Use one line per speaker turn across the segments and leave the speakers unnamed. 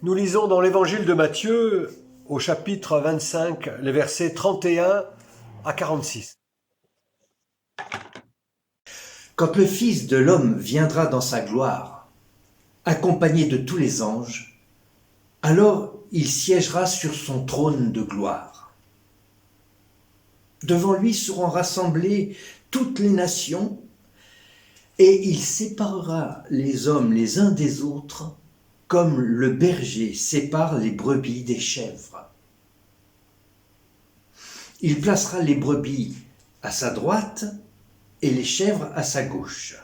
Nous lisons dans l'évangile de Matthieu, au chapitre 25, les versets 31 à 46.
Quand le Fils de l'homme viendra dans sa gloire, accompagné de tous les anges, alors il siégera sur son trône de gloire. Devant lui seront rassemblées toutes les nations, et il séparera les hommes les uns des autres, comme le berger sépare les brebis des chèvres. Il placera les brebis à sa droite et les chèvres à sa gauche.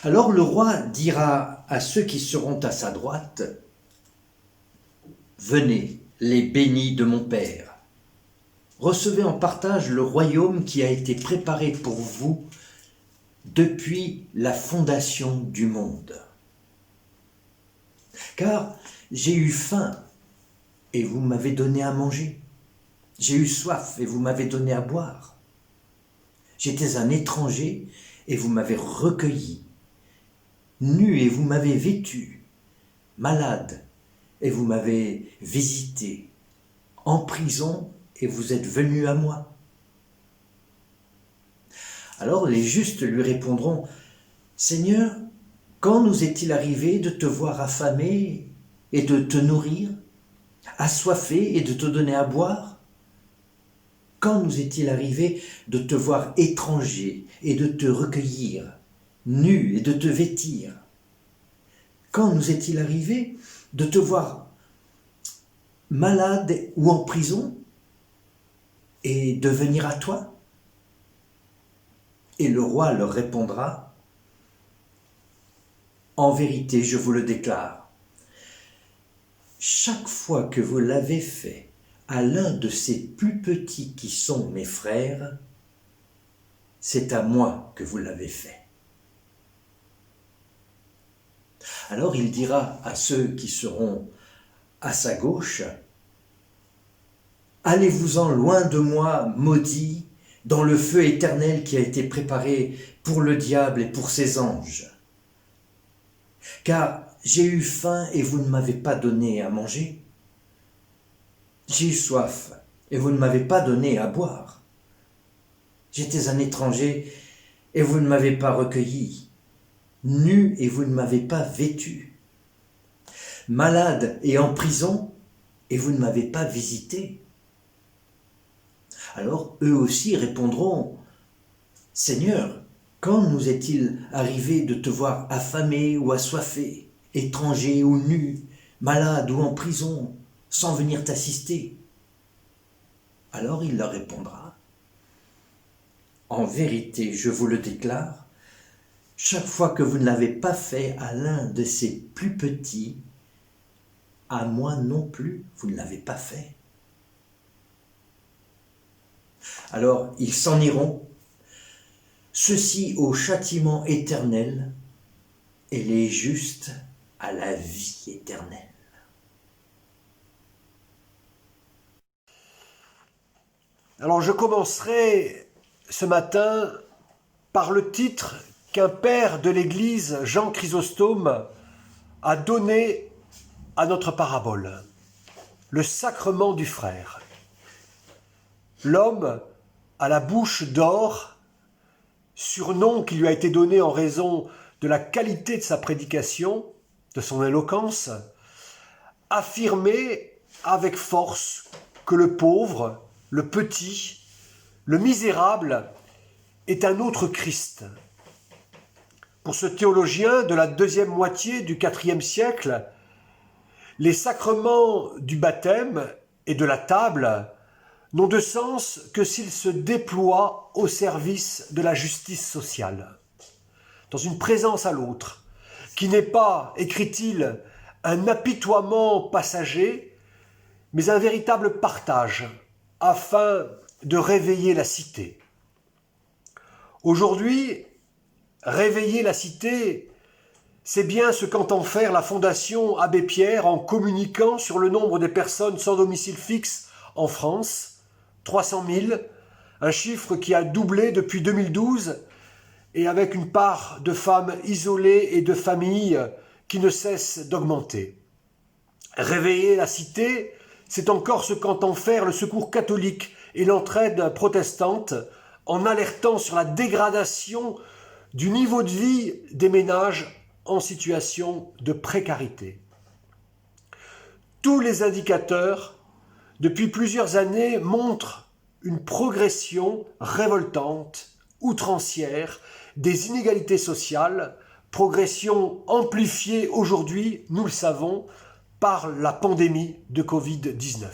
Alors le roi dira à ceux qui seront à sa droite, « Venez, les bénis de mon Père, recevez en partage le royaume qui a été préparé pour vous depuis la fondation du monde. Car j'ai eu faim et vous m'avez donné à manger. J'ai eu soif et vous m'avez donné à boire. J'étais un étranger et vous m'avez recueilli. Nu et vous m'avez vêtu. Malade et vous m'avez visité. En prison et vous êtes venu à moi. » Alors les justes lui répondront, « Seigneur, quand nous est-il arrivé de te voir affamé et de te nourrir, assoiffé et de te donner à boire? Quand nous est-il arrivé de te voir étranger et de te recueillir, nu et de te vêtir? Quand nous est-il arrivé de te voir malade ou en prison et de venir à toi? » Et le roi leur répondra, « En vérité, je vous le déclare, chaque fois que vous l'avez fait à l'un de ces plus petits qui sont mes frères, c'est à moi que vous l'avez fait. » Alors il dira à ceux qui seront à sa gauche, « Allez-vous-en loin de moi, maudits, dans le feu éternel qui a été préparé pour le diable et pour ses anges. Car j'ai eu faim et vous ne m'avez pas donné à manger. J'ai eu soif et vous ne m'avez pas donné à boire. J'étais un étranger et vous ne m'avez pas recueilli. Nu et vous ne m'avez pas vêtu. Malade et en prison et vous ne m'avez pas visité. » Alors eux aussi répondront, « Seigneur, quand nous est-il arrivé de te voir affamé ou assoiffé, étranger ou nu, malade ou en prison, sans venir t'assister ?» Alors il leur répondra, « En vérité, je vous le déclare, chaque fois que vous ne l'avez pas fait à l'un de ces plus petits, à moi non plus, vous ne l'avez pas fait. » Alors ils s'en iront, ceux-ci au châtiment éternel et les justes à la vie éternelle.
Alors je commencerai ce matin par le titre qu'un père de l'Église, Jean Chrysostome, a donné à notre parabole, le sacrement du frère. L'homme à la bouche d'or, surnom qui lui a été donné en raison de la qualité de sa prédication, de son éloquence, affirmait avec force que le pauvre, le petit, le misérable est un autre Christ. Pour ce théologien de la deuxième moitié du IVe siècle, les sacrements du baptême et de la table n'ont de sens que s'ils se déploient au service de la justice sociale, dans une présence à l'autre, qui n'est pas, écrit-il, un apitoiement passager, mais un véritable partage, afin de réveiller la cité. Aujourd'hui, réveiller la cité, c'est bien ce qu'entend faire la Fondation Abbé Pierre en communiquant sur le nombre des personnes sans domicile fixe en France, 300 000, un chiffre qui a doublé depuis 2012 et avec une part de femmes isolées et de familles qui ne cesse d'augmenter. Réveiller la cité, c'est encore ce qu'entend faire le Secours catholique et l'entraide protestante en alertant sur la dégradation du niveau de vie des ménages en situation de précarité. Tous les indicateurs, depuis plusieurs années, montrent une progression révoltante, outrancière, des inégalités sociales, progression amplifiée aujourd'hui, nous le savons, par la pandémie de Covid-19.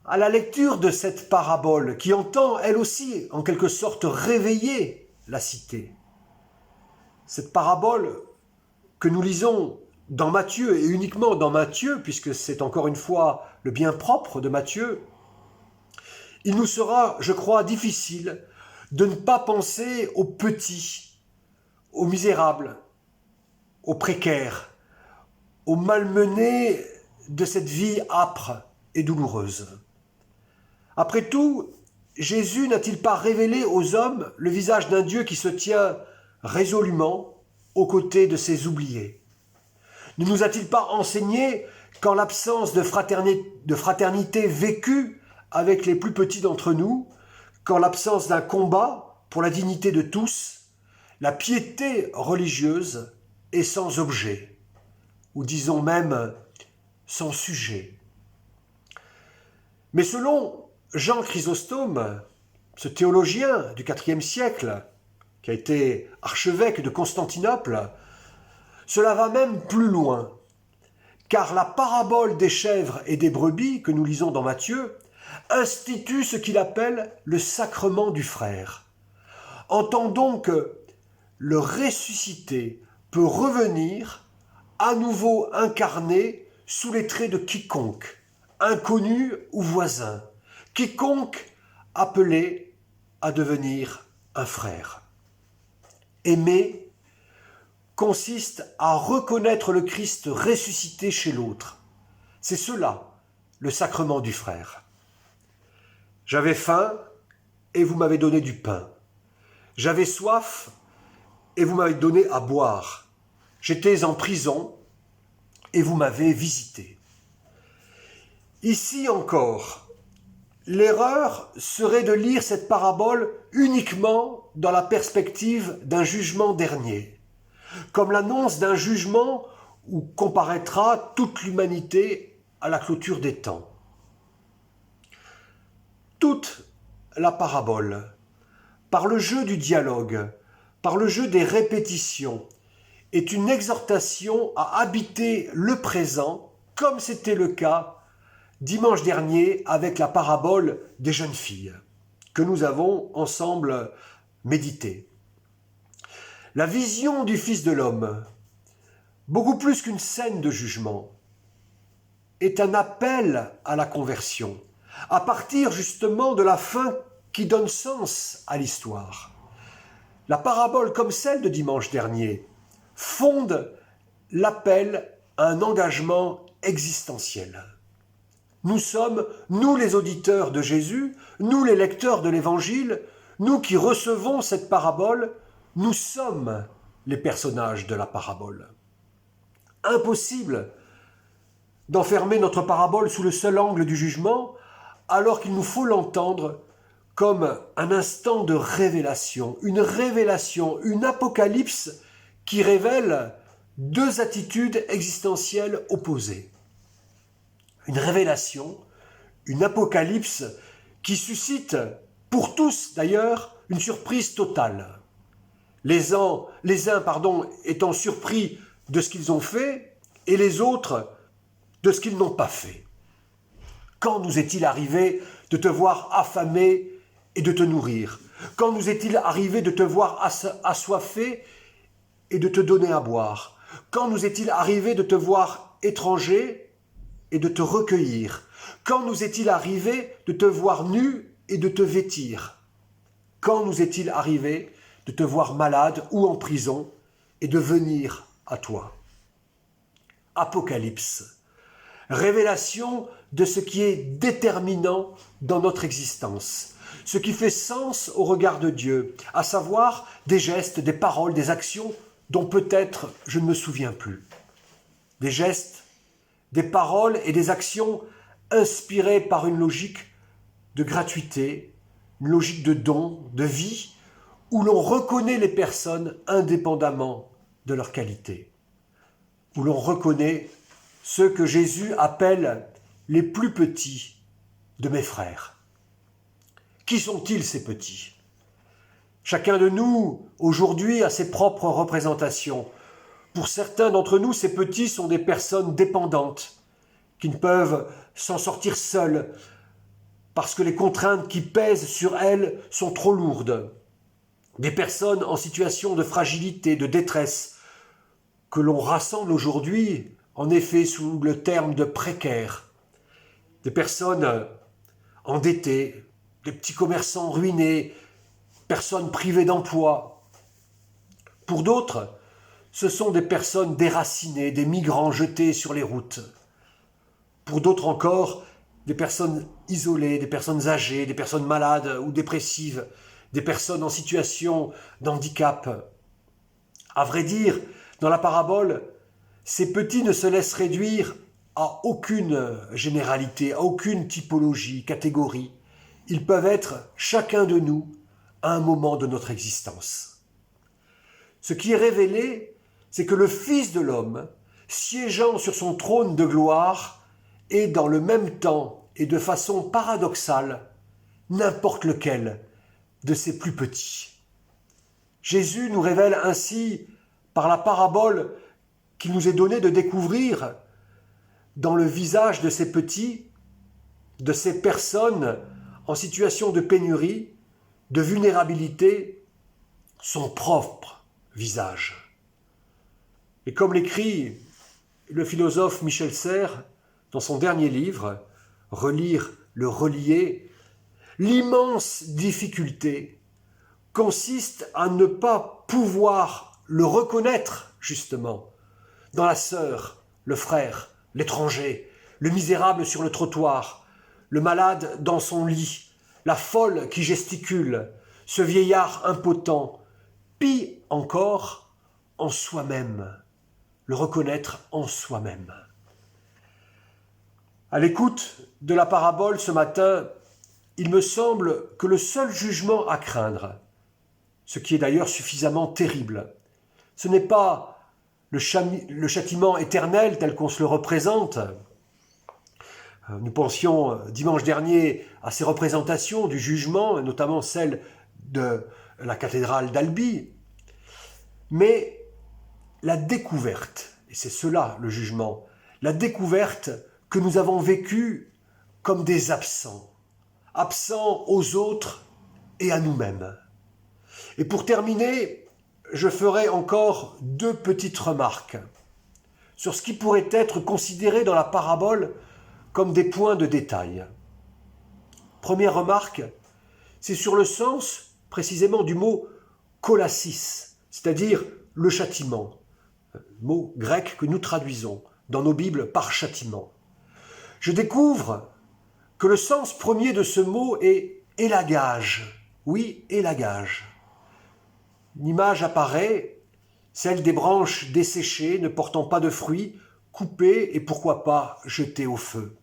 À la lecture de cette parabole, qui entend elle aussi en quelque sorte réveiller la cité, cette parabole que nous lisons dans Matthieu, et uniquement dans Matthieu, puisque c'est encore une fois le bien propre de Matthieu, il nous sera, je crois, difficile de ne pas penser aux petits, aux misérables, aux précaires, aux malmenés de cette vie âpre et douloureuse. Après tout, Jésus n'a-t-il pas révélé aux hommes le visage d'un Dieu qui se tient résolument aux côtés de ses oubliés? Ne nous a-t-il pas enseigné qu'en l'absence de fraternité vécue avec les plus petits d'entre nous, qu'en l'absence d'un combat pour la dignité de tous, la piété religieuse est sans objet, ou disons même sans sujet? Mais selon Jean Chrysostome, ce théologien du IVe siècle, qui a été archevêque de Constantinople, cela va même plus loin, car la parabole des chèvres et des brebis que nous lisons dans Matthieu institue ce qu'il appelle le sacrement du frère. Entendons que le ressuscité peut revenir à nouveau incarné sous les traits de quiconque, inconnu ou voisin, quiconque appelé à devenir un frère. Aimer consiste à reconnaître le Christ ressuscité chez l'autre. C'est cela, le sacrement du frère. J'avais faim et vous m'avez donné du pain. J'avais soif et vous m'avez donné à boire. J'étais en prison et vous m'avez visité. Ici encore, l'erreur serait de lire cette parabole uniquement dans la perspective d'un jugement dernier, comme l'annonce d'un jugement où comparaîtra toute l'humanité à la clôture des temps. Toute la parabole, par le jeu du dialogue, par le jeu des répétitions, est une exhortation à habiter le présent, comme c'était le cas dimanche dernier avec la parabole des jeunes filles, que nous avons ensemble méditée. La vision du Fils de l'homme, beaucoup plus qu'une scène de jugement, est un appel à la conversion, à partir justement de la fin qui donne sens à l'histoire. La parabole, comme celle de dimanche dernier, fonde l'appel à un engagement existentiel. Nous sommes, nous les auditeurs de Jésus, nous les lecteurs de l'Évangile, nous qui recevons cette parabole, nous sommes les personnages de la parabole. Impossible d'enfermer notre parabole sous le seul angle du jugement, alors qu'il nous faut l'entendre comme un instant de révélation, une apocalypse qui révèle deux attitudes existentielles opposées. Une révélation, une apocalypse qui suscite, pour tous d'ailleurs, une surprise totale. Les uns étant surpris de ce qu'ils ont fait et les autres de ce qu'ils n'ont pas fait. Quand nous est-il arrivé de te voir affamé et de te nourrir? Quand nous est-il arrivé de te voir assoiffé et de te donner à boire? Quand nous est-il arrivé de te voir étranger et de te recueillir? Quand nous est-il arrivé de te voir nu et de te vêtir? Quand nous est-il arrivé de te voir malade ou en prison et de venir à toi? Apocalypse, révélation de ce qui est déterminant dans notre existence, ce qui fait sens au regard de Dieu, à savoir des gestes, des paroles, des actions dont peut-être je ne me souviens plus. des gestes, des paroles et des actions inspirées par une logique de gratuité, une logique de don, de vie, où l'on reconnaît les personnes indépendamment de leur qualité, où l'on reconnaît ceux que Jésus appelle les plus petits de mes frères. Qui sont-ils ces petits ? Chacun de nous, aujourd'hui, a ses propres représentations. Pour certains d'entre nous, ces petits sont des personnes dépendantes, qui ne peuvent s'en sortir seules, parce que les contraintes qui pèsent sur elles sont trop lourdes. Des personnes en situation de fragilité, de détresse, que l'on rassemble aujourd'hui, en effet, sous le terme de précaires. Des personnes endettées, des petits commerçants ruinés, personnes privées d'emploi. Pour d'autres, ce sont des personnes déracinées, des migrants jetés sur les routes. Pour d'autres encore, des personnes isolées, des personnes âgées, des personnes malades ou dépressives, des personnes en situation d'handicap. À vrai dire, dans la parabole, ces petits ne se laissent réduire à aucune généralité, à aucune typologie, catégorie. Ils peuvent être chacun de nous à un moment de notre existence. Ce qui est révélé, c'est que le Fils de l'homme, siégeant sur son trône de gloire, est dans le même temps et de façon paradoxale n'importe lequel de ses plus petits. Jésus nous révèle ainsi, par la parabole qu'il nous est donné de découvrir, dans le visage de ces petits, de ces personnes en situation de pénurie, de vulnérabilité, son propre visage. Et comme l'écrit le philosophe Michel Serres dans son dernier livre, Relire le relier, l'immense difficulté consiste à ne pas pouvoir le reconnaître, justement, dans la sœur, le frère, l'étranger, le misérable sur le trottoir, le malade dans son lit, la folle qui gesticule, ce vieillard impotent, pis encore, en soi-même, le reconnaître en soi-même. À l'écoute de la parabole ce matin, il me semble que le seul jugement à craindre, ce qui est d'ailleurs suffisamment terrible, ce n'est pas le châtiment éternel tel qu'on se le représente. Nous pensions dimanche dernier à ces représentations du jugement, notamment celle de la cathédrale d'Albi, mais la découverte, et c'est cela le jugement, la découverte que nous avons vécue comme des absents aux autres et à nous-mêmes. Et pour terminer, je ferai encore 2 petites remarques sur ce qui pourrait être considéré dans la parabole comme des points de détail. Première remarque, c'est sur le sens précisément du mot kolassis, c'est-à-dire le châtiment, mot grec que nous traduisons dans nos Bibles par châtiment. Je découvre que le sens premier de ce mot est élagage. Oui, élagage. Une image apparaît, celle des branches desséchées, ne portant pas de fruits, coupées et pourquoi pas jetées au feu.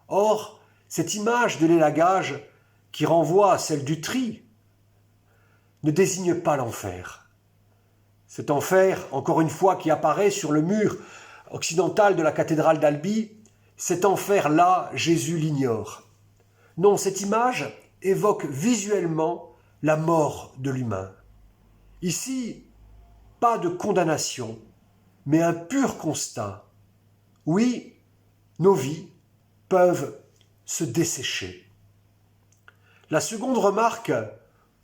Or, cette image de l'élagage, qui renvoie à celle du tri, ne désigne pas l'enfer. Cet enfer, encore une fois, qui apparaît sur le mur occidental de la cathédrale d'Albi, cet enfer-là, Jésus l'ignore. Non, cette image évoque visuellement la mort de l'humain. Ici, pas de condamnation, mais un pur constat. Oui, nos vies peuvent se dessécher. La seconde remarque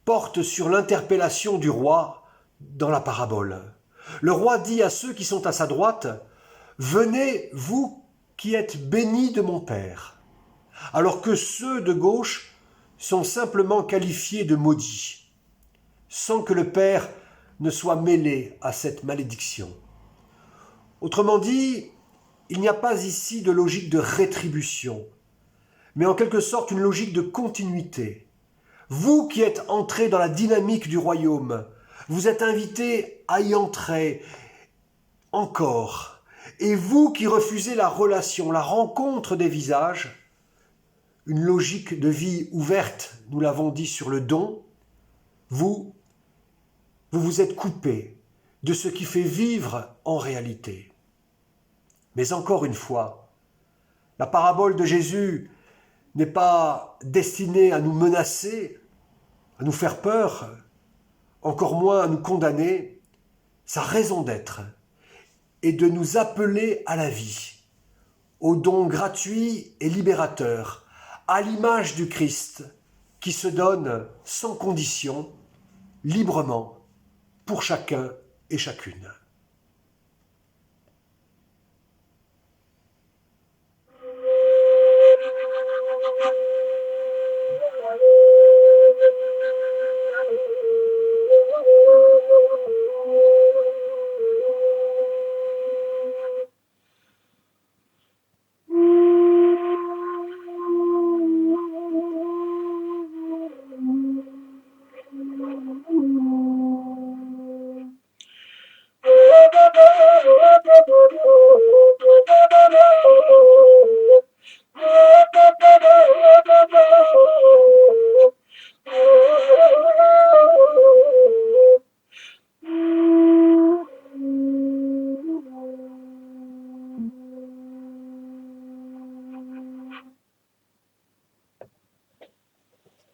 porte sur l'interpellation du roi dans la parabole. Le roi dit à ceux qui sont à sa droite, « Venez, vous qui êtes bénis de mon Père », alors que ceux de gauche sont simplement qualifiés de maudits, sans que le Père ne soit mêlé à cette malédiction. Autrement dit, il n'y a pas ici de logique de rétribution, mais en quelque sorte une logique de continuité. Vous qui êtes entrés dans la dynamique du royaume, vous êtes invités à y entrer encore Et vous qui refusez la relation, la rencontre des visages, une logique de vie ouverte, nous l'avons dit sur le don, vous vous êtes coupé de ce qui fait vivre en réalité. Mais encore une fois, la parabole de Jésus n'est pas destinée à nous menacer, à nous faire peur, encore moins à nous condamner. Sa raison d'être est de nous appeler à la vie, au don gratuit et libérateur, à l'image du Christ qui se donne sans condition, librement, pour chacun et chacune.